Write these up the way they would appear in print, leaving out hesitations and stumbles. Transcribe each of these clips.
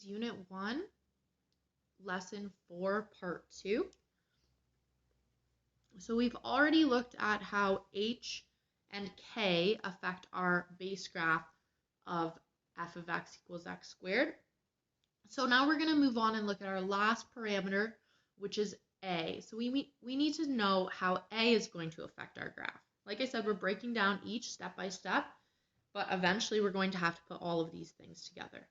is Unit 1, Lesson 4, Part 2. So we've already looked at how h and k affect our base graph of f of x equals x squared. So now we're going to move on and look at our last parameter, which is a. So we need to know how a is going to affect our graph. Like I said, we're breaking down each step by step, but eventually we're going to have to put all of these things together.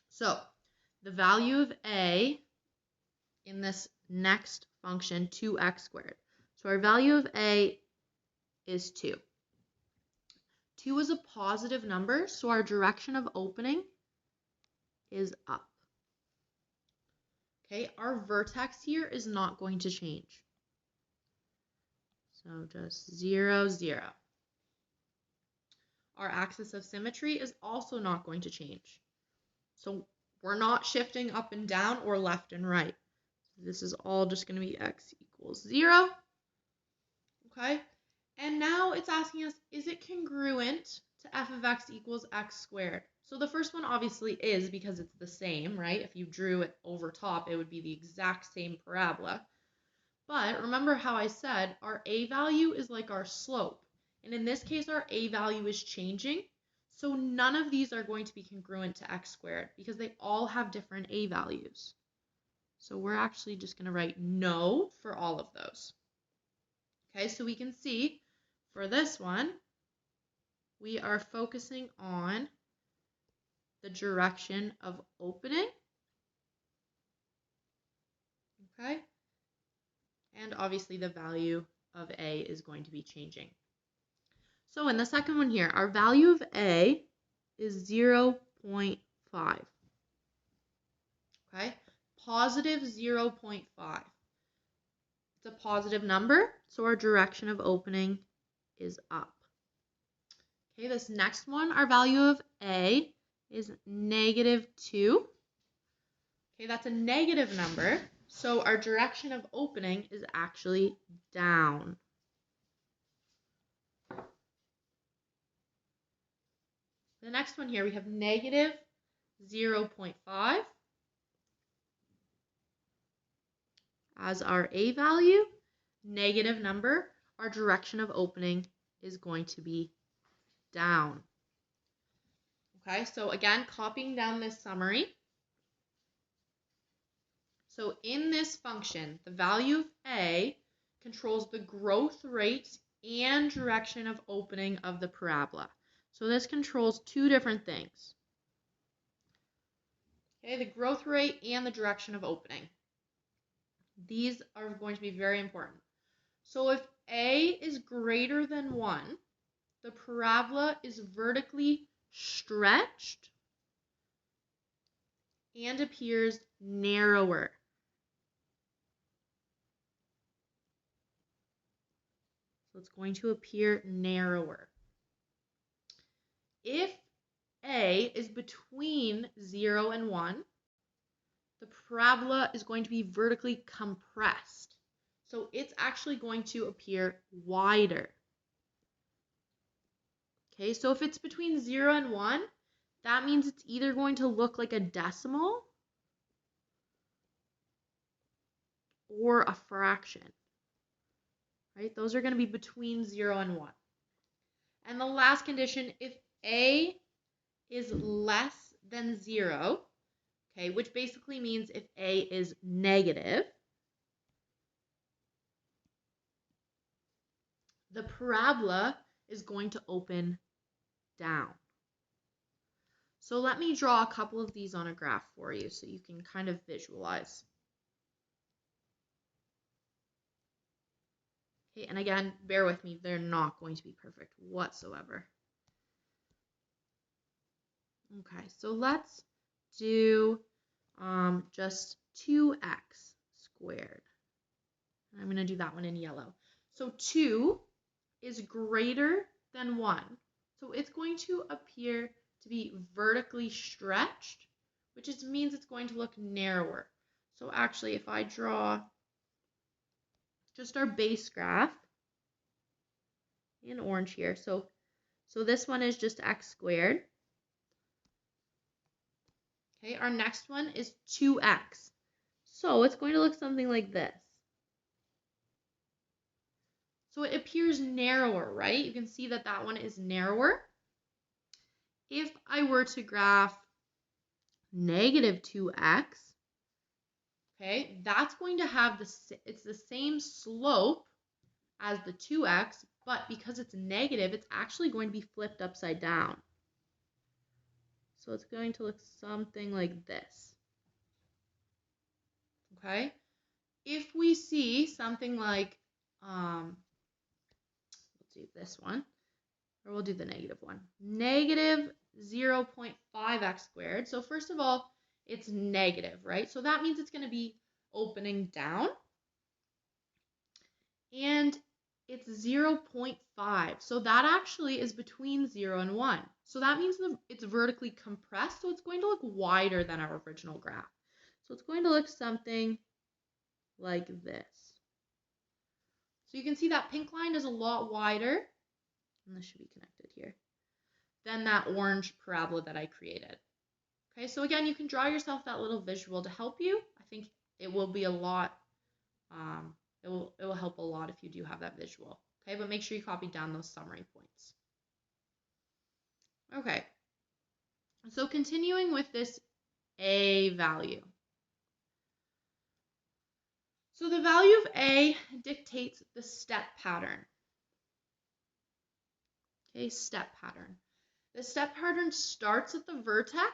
So the value of a in this next function, 2x squared. So our value of a is 2. 2 is a positive number, so our direction of opening is up. Okay, our vertex here is not going to change. So just 0, 0. Our axis of symmetry is also not going to change. So we're not shifting up and down or left and right. This is all just going to be x equals 0. Okay, and now it's asking us, is it congruent to f of x equals x squared? So the first one obviously is, because it's the same, right? If you drew it over top, it would be the exact same parabola. But remember how I said our a value is like our slope. And in this case, our a value is changing. So none of these are going to be congruent to x squared because they all have different a values. So we're actually just going to write no for all of those. Okay, so we can see for this one, we are focusing on the direction of opening. Okay, and obviously the value of a is going to be changing. So in the second one here, our value of a is 0.5. Okay, positive 0.5. It's a positive number, so our direction of opening is up. Okay, this next one, our value of a is negative 2. Okay, that's a negative number, so our direction of opening is actually down. The next one here, we have negative 0.5 as our a value, negative number, our direction of opening is going to be down. Okay, so again, copying down this summary. So in this function, the value of a controls the growth rate and direction of opening of the parabola. So this controls two different things. Okay, the growth rate and the direction of opening. These are going to be very important. So if a is greater than 1, the parabola is vertically stretched and appears narrower. So it's going to appear narrower. If a is between 0 and 1, the parabola is going to be vertically compressed. So it's actually going to appear wider. Okay, so if it's between 0 and 1, that means it's either going to look like a decimal or a fraction. Right? Those are going to be between 0 and 1. And the last condition, if a is less than 0, okay, which basically means if a is negative, the parabola is going to open down. So let me draw a couple of these on a graph for you so you can kind of visualize. Okay, and again, bear with me, they're not going to be perfect whatsoever. Okay, so let's do just 2x squared. I'm going to do that one in yellow. So 2 is greater than 1. So it's going to appear to be vertically stretched, which means it's going to look narrower. So actually, if I draw just our base graph in orange here, so this one is just x squared. Okay, our next one is 2x. So it's going to look something like this. So it appears narrower, right? You can see that that one is narrower. If I were to graph negative 2x, okay, that's going to have it's the same slope as the 2x, but because it's negative, it's actually going to be flipped upside down. So it's going to look something like this. Okay? If we see something like, we'll do this one, or we'll do the negative one. Negative 0.5x squared. So first of all, it's negative, right? So that means it's going to be opening down. And it's 0.5. So that actually is between 0 and 1. So that means it's vertically compressed, so it's going to look wider than our original graph. So it's going to look something like this. So you can see that pink line is a lot wider, and this should be connected here, than that orange parabola that I created. Okay, so again, you can draw yourself that little visual to help you. I think it will be a lot, it will help a lot if you do have that visual. Okay, but make sure you copy down those summary points. Okay, so continuing with this A value. So the value of A dictates the step pattern. Okay, step pattern. The step pattern starts at the vertex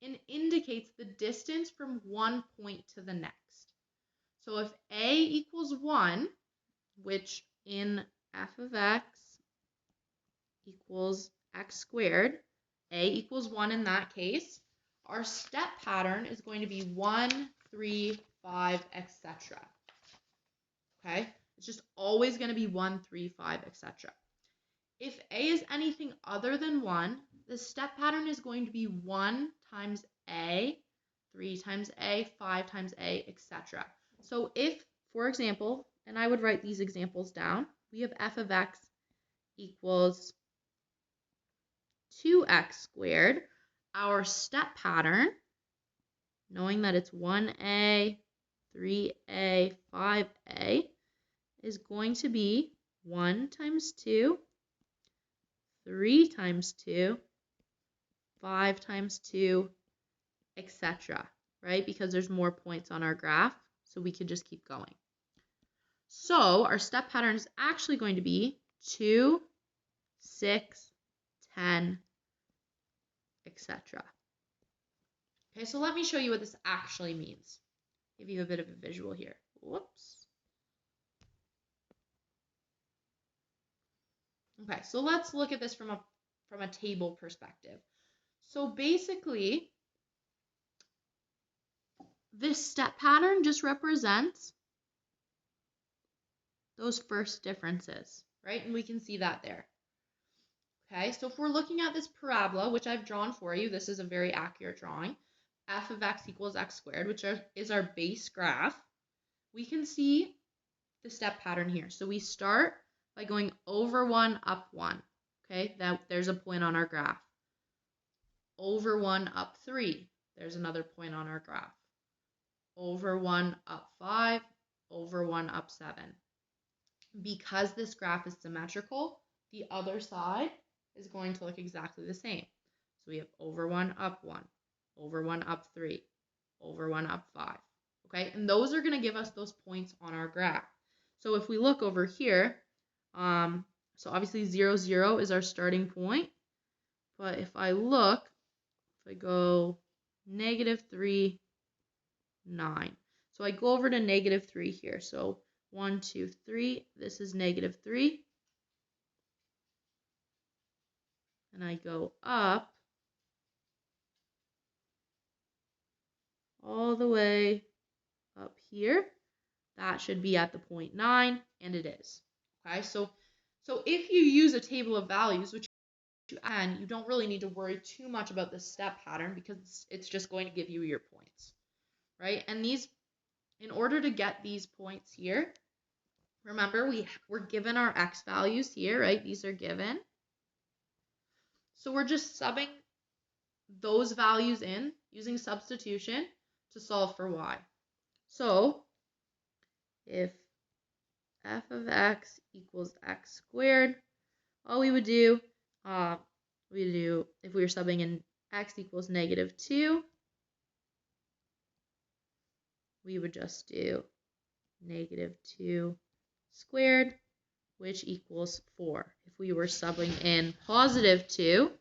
and indicates the distance from one point to the next. So if A equals 1, which in f of x equals x squared, A equals 1 in that case, our step pattern is going to be 1, 3, 5, etc. Okay? It's just always going to be 1, 3, 5, etc. If A is anything other than 1, the step pattern is going to be 1 times A, 3 times A, 5 times A, etc. So if, for example, and I would write these examples down, we have f of x equals 2x squared, our step pattern, knowing that it's 1a, 3a, 5a, is going to be 1 times 2, 3 times 2, 5 times 2, etc., right? Because there's more points on our graph, so we could just keep going. So our step pattern is actually going to be 2, 6, 10, etc. Okay, so let me show you what this actually means. Give you a bit of a visual here. Whoops. Okay, so let's look at this from a table perspective. So basically, this step pattern just represents those first differences, right? And we can see that there. Okay, so if we're looking at this parabola, which I've drawn for you, this is a very accurate drawing, f of x equals x squared, which is our base graph, we can see the step pattern here. So we start by going over 1, up 1. Okay, there's a point on our graph. Over 1, up 3. There's another point on our graph. Over 1, up 5. Over 1, up 7. Because this graph is symmetrical, the other side is going to look exactly the same. So we have over 1, up 1, over 1, up 3, over 1, up 5. Okay, and those are going to give us those points on our graph. So if we look over here, so obviously 0, 0 is our starting point. But if I look, if I go negative 3, 9. So I go over to negative 3 here. So 1, 2, 3. This is negative 3. And I go up all the way up here. That should be at the point 9, and it is. Okay, so if you use a table of values, which you can, you don't really need to worry too much about the step pattern because it's just going to give you your points, right? And these, in order to get these points here, remember we're given our x values here, right? These are given. So we're just subbing those values in using substitution to solve for y. So if f of x equals x squared, all we would do, if we were subbing in x equals -2, we would just do -2 squared, which equals 4. If we were subbing in +2,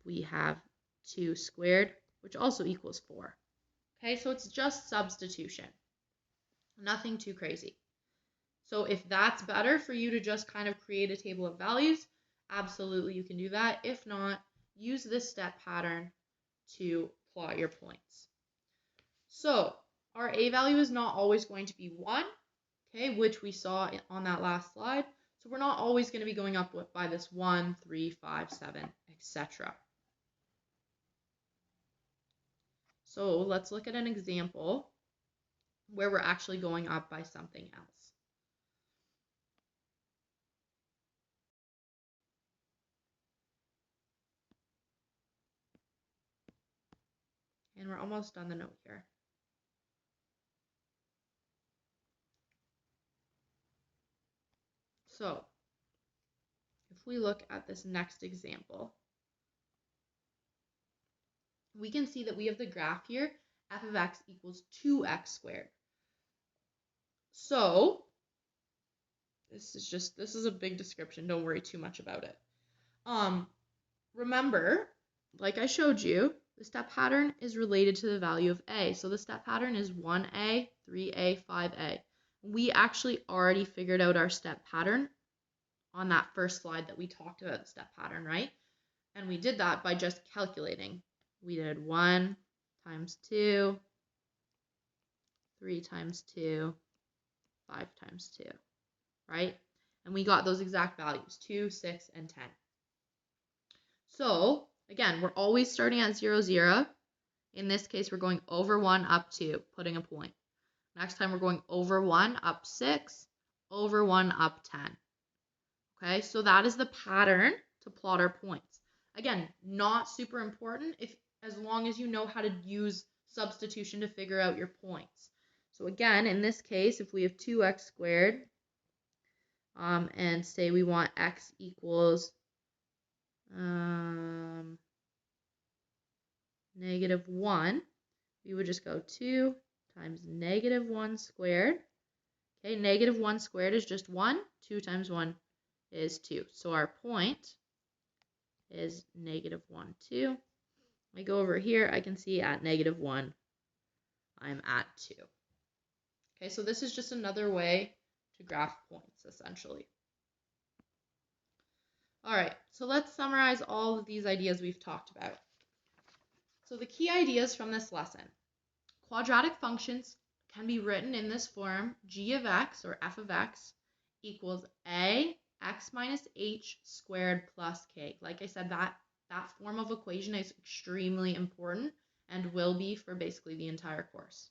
we have 2 squared, which also equals 4. Okay, so it's just substitution. Nothing too crazy. So if that's better for you to just kind of create a table of values, absolutely you can do that. If not, use this step pattern to plot your points. So our a value is not always going to be 1, okay, which we saw on that last slide. So we're not always going to be going up by this 1, 3, 5, 7, etc. So let's look at an example where we're actually going up by something else. And we're almost done the note here. So if we look at this next example, we can see that we have the graph here, f of x equals 2x squared. So this is a big description. Don't worry too much about it. Remember, like I showed you, the step pattern is related to the value of a. So the step pattern is 1a, 3a, 5a. We actually already figured out our step pattern on that first slide that we talked about the step pattern, right? And we did that by just calculating. We did 1 times 2, 3 times 2, 5 times 2, right? And we got those exact values, 2, 6, and 10. So again, we're always starting at 0, 0. In this case, we're going over 1 up 2, putting a point. Next time, we're going over 1 up 6, over 1 up 10. Okay, so that is the pattern to plot our points. Again, not super important as long as you know how to use substitution to figure out your points. So again, in this case, if we have 2x squared, and say we want x equals -1, we would just go 2 times -1 squared. Okay, -1 squared is just 1. 2 times 1 is 2. So our point is -1, 2. I go over here, I can see at -1, I'm at 2. Okay, so this is just another way to graph points, essentially. All right, so let's summarize all of these ideas we've talked about. So the key ideas from this lesson. Quadratic functions can be written in this form: g of x, or f of x, equals a x minus h squared plus k. Like I said, that form of equation is extremely important and will be for basically the entire course.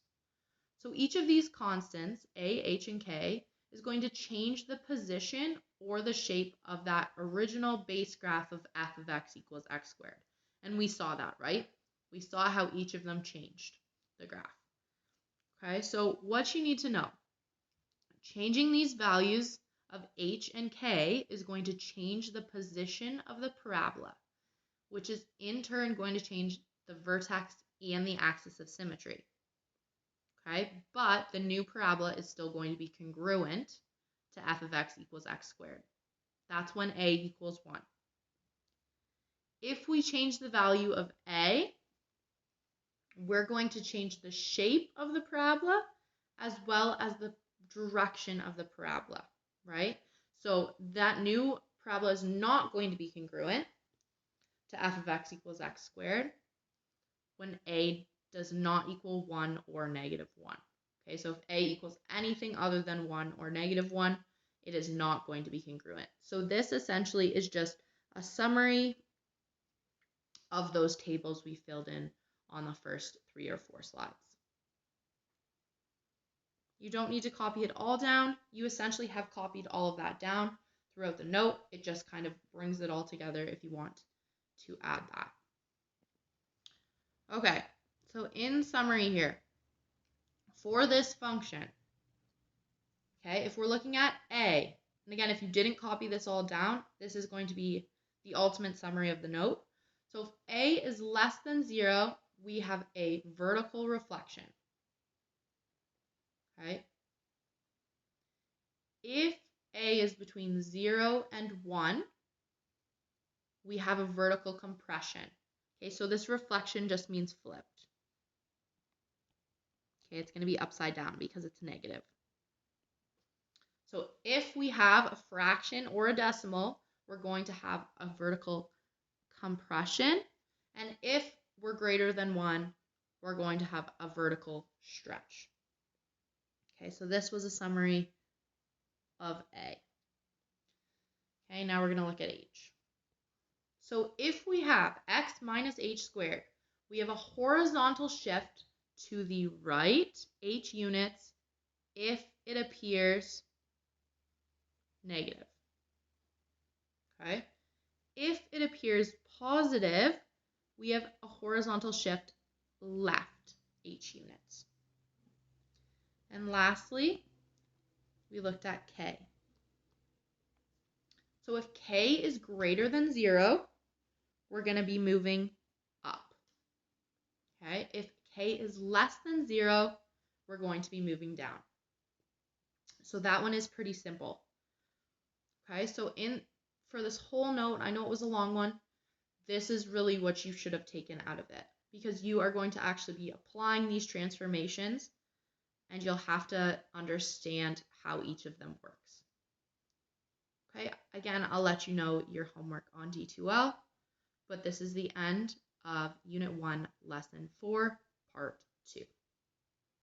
So each of these constants, a, h, and k, is going to change the position or the shape of that original base graph of f of x equals x squared. And we saw that, right? We saw how each of them changed the graph. Okay, so what you need to know: changing these values of h and k is going to change the position of the parabola, which is in turn going to change the vertex and the axis of symmetry. Okay, but the new parabola is still going to be congruent to f of x equals x squared. That's when a equals 1. If we change the value of a, we're going to change the shape of the parabola as well as the direction of the parabola, right? So that new parabola is not going to be congruent to f of x equals x squared when a does not equal 1 or -1. Okay, so if a equals anything other than 1 or -1, it is not going to be congruent. So this essentially is just a summary of those tables we filled in on the first 3 or 4 slides. You don't need to copy it all down. You essentially have copied all of that down throughout the note. It just kind of brings it all together if you want to add that. Okay, so in summary here, for this function, okay, if we're looking at A, and again, if you didn't copy this all down, this is going to be the ultimate summary of the note. So if A is less than 0, we have a vertical reflection. Okay. If A is between 0 and 1, we have a vertical compression. Okay, so this reflection just means flipped. Okay, it's going to be upside down because it's negative. So if we have a fraction or a decimal, we're going to have a vertical compression. And if we're greater than 1, we're going to have a vertical stretch. Okay, so this was a summary of A. Okay, now we're going to look at H. So if we have x minus h squared, we have a horizontal shift to the right h units if it appears negative. Okay? If it appears positive, we have a horizontal shift left h units. And lastly, we looked at k. So if k is greater than 0, we're going to be moving up. Okay? If k is less than 0, we're going to be moving down. So that one is pretty simple. Okay, so for this whole note, I know it was a long one, this is really what you should have taken out of it, because you are going to actually be applying these transformations and you'll have to understand how each of them works. Okay, again, I'll let you know your homework on D2L, but this is the end of Unit 1, Lesson 4, Part 2.